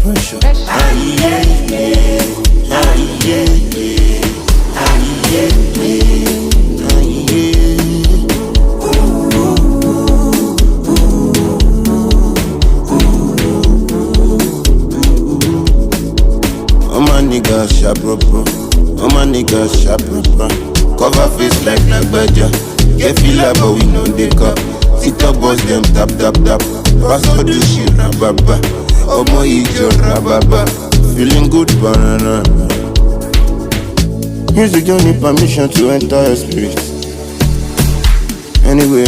pressure. Aye, yeah, yeah. Aye, yeah, yeah. Aye, yeah, yeah. Aye, yeah. All my niggas sharp proper. All my niggas sharp proper. Cover face like Badger. Get feel like but we know they cup. TikTok boys them tap tap tap. Pass all the shit rababa. Omo ijo rababa. Feeling good banana. Music don't need permission to enter your spirit. Anyway,